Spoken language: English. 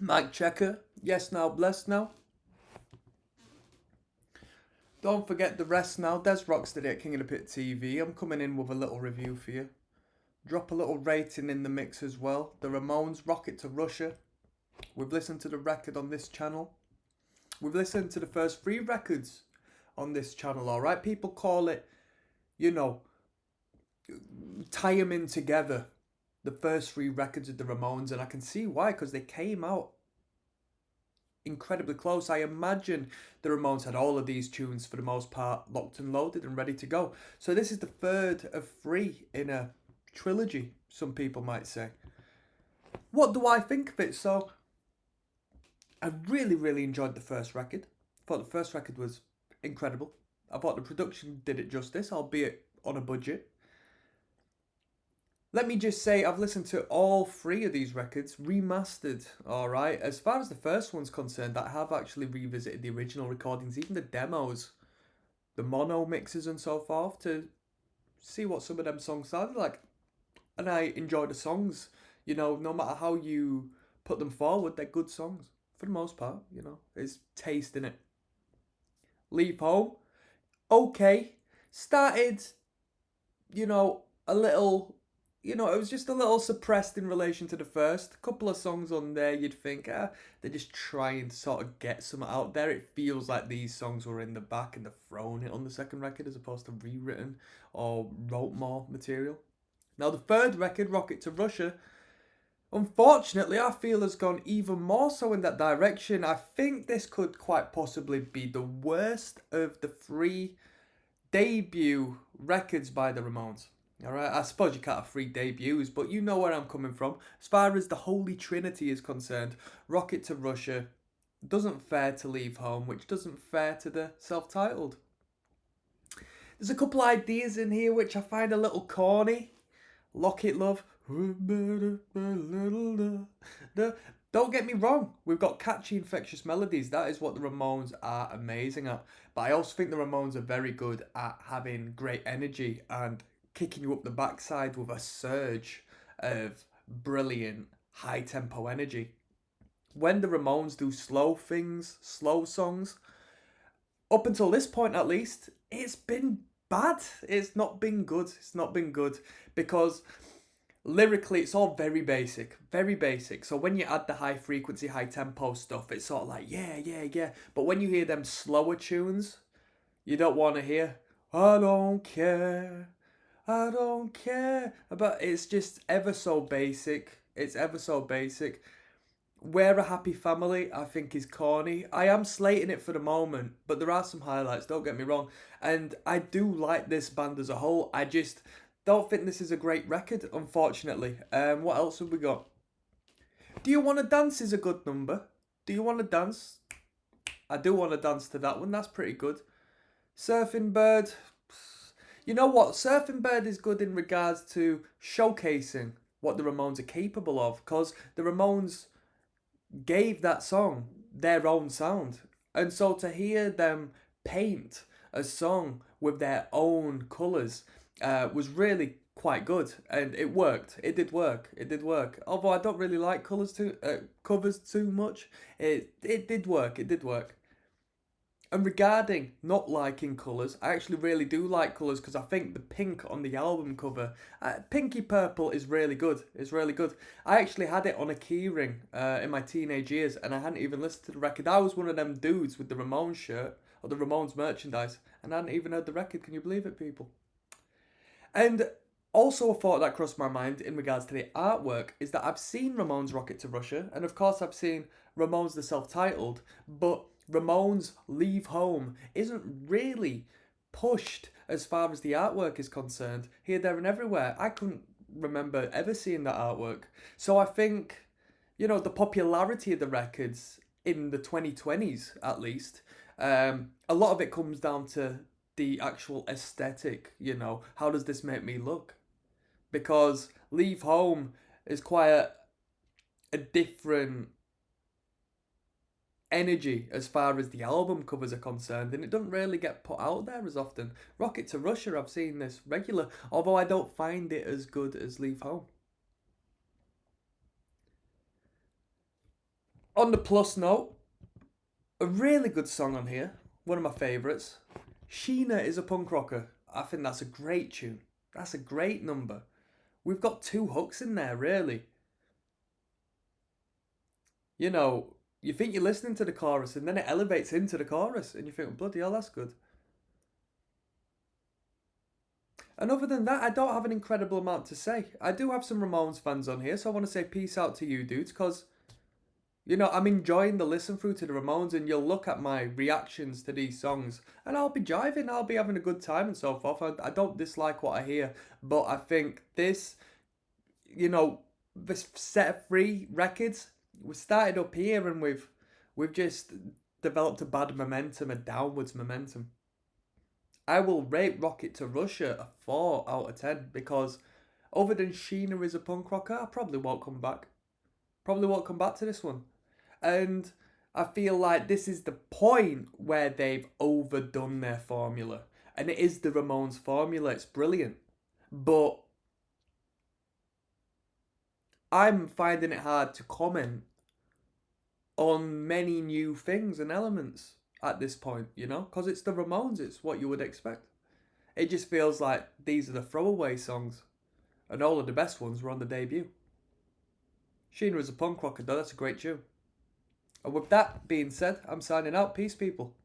Mike Checker, yes now, blessed now. Don't forget the rest now. Des Rock's today at King of the Pit TV. I'm coming in with a little review for you. Drop a little rating in the mix as well. The Ramones, Rocket to Russia. We've listened to the record on this channel. We've listened to the first 3 records on this channel, alright? People call it, you know, tie them in together. The first 3 records of the Ramones, and I can see why, because they came out incredibly close. I imagine the Ramones had all of these tunes for the most part locked and loaded and ready to go. So this is the third of 3 in a trilogy, some people might say. What do I think of it? So I really enjoyed the first record. I thought the first record was incredible. I thought the production did it justice, albeit on a budget. Let me just say, I've listened to all 3 of these records remastered, alright? As far as the first one's concerned, I have actually revisited the original recordings, even the demos, the mono mixes and so forth, to see what some of them songs sounded like. And I enjoy the songs, you know, no matter how you put them forward, they're good songs. For the most part, you know, there's taste in it. Leave Home, okay. Started, you know, a little... You know, it was just a little suppressed in relation to the first. A couple of songs on there, you'd think, they're just trying to sort of get some out there. It feels like these songs were in the back and they're throwing it on the second record as opposed to rewritten or wrote more material. Now, the third record, Rocket to Russia, unfortunately, I feel has gone even more so in that direction. I think this could quite possibly be the worst of the 3 debut records by the Ramones. Alright, I suppose you can't have 3 debuts, but you know where I'm coming from. As far as the Holy Trinity is concerned, Rocket to Russia doesn't fare to Leave Home, which doesn't fare to the self-titled. There's a couple ideas in here which I find a little corny. Lock It Love. Don't get me wrong, we've got catchy, infectious melodies. That is what the Ramones are amazing at. But I also think the Ramones are very good at having great energy and kicking you up the backside with a surge of brilliant high tempo energy. When the Ramones do slow things, slow songs, up until this point at least, it's been bad. It's not been good. It's not been good because lyrically it's all very basic, very basic. So when you add the high frequency, high tempo stuff, it's sort of like, yeah. But when you hear them slower tunes, you don't want to hear, I don't care about. It's just ever so basic. It's ever so basic. We're a Happy Family, I think, is corny. I am slating it for the moment, but there are some highlights, don't get me wrong. And I do like this band as a whole. I just don't think this is a great record, unfortunately. What else have we got? Do You Want to Dance is a good number. Do You Want to Dance? I do want to dance to that one. That's pretty good. Surfing Bird. You know what? Surfing Bird is good in regards to showcasing what the Ramones are capable of, because the Ramones gave that song their own sound. And so to hear them paint a song with their own colours was really quite good, and it worked. It did work. Although I don't really like covers too much, it did work. And regarding not liking colours, I actually really do like colours because I think the pink on the album cover, pinky purple, is really good. It's really good. I actually had it on a keyring in my teenage years and I hadn't even listened to the record. I was one of them dudes with the Ramones shirt or the Ramones merchandise and I hadn't even heard the record. Can you believe it, people? And also a thought that crossed my mind in regards to the artwork is that I've seen Ramones Rocket to Russia, and of course I've seen Ramones the self-titled, but Ramones Leave Home isn't really pushed as far as the artwork is concerned. Here, there and everywhere. I couldn't remember ever seeing that artwork. So I think, you know, the popularity of the records in the 2020s at least, a lot of it comes down to the actual aesthetic, you know. How does this make me look? Because Leave Home is quite a different energy as far as the album covers are concerned, and it doesn't really get put out there as often. Rocket to Russia, I've seen this regular, although I don't find it as good as Leave Home. On the plus note, a really good song on here, one of my favourites. Sheena is a punk rocker. I think that's a great tune. That's a great number. We've got two hooks in there, really. You know, you think you're listening to the chorus and then it elevates into the chorus and you think, bloody hell, that's good. And other than that, I don't have an incredible amount to say. I do have some Ramones fans on here, so I want to say peace out to you dudes because, I'm enjoying the listen through to the Ramones and you'll look at my reactions to these songs and I'll be jiving, I'll be having a good time and so forth. I don't dislike what I hear, but I think this set of three records, we started up here and we've just developed a bad momentum, a downwards momentum. I will rate Rocket to Russia a 4 out of 10 because other than Sheena is a punk rocker, I probably won't come back. Probably won't come back to this one. And I feel like this is the point where they've overdone their formula. And it is the Ramones formula, it's brilliant. But I'm finding it hard to comment on many new things and elements at this point, because it's the Ramones, it's what you would expect. It just feels like these are the throwaway songs, and all of the best ones were on the debut. Sheena is a punk rocker, though, that's a great tune. And with that being said, I'm signing out. Peace, people.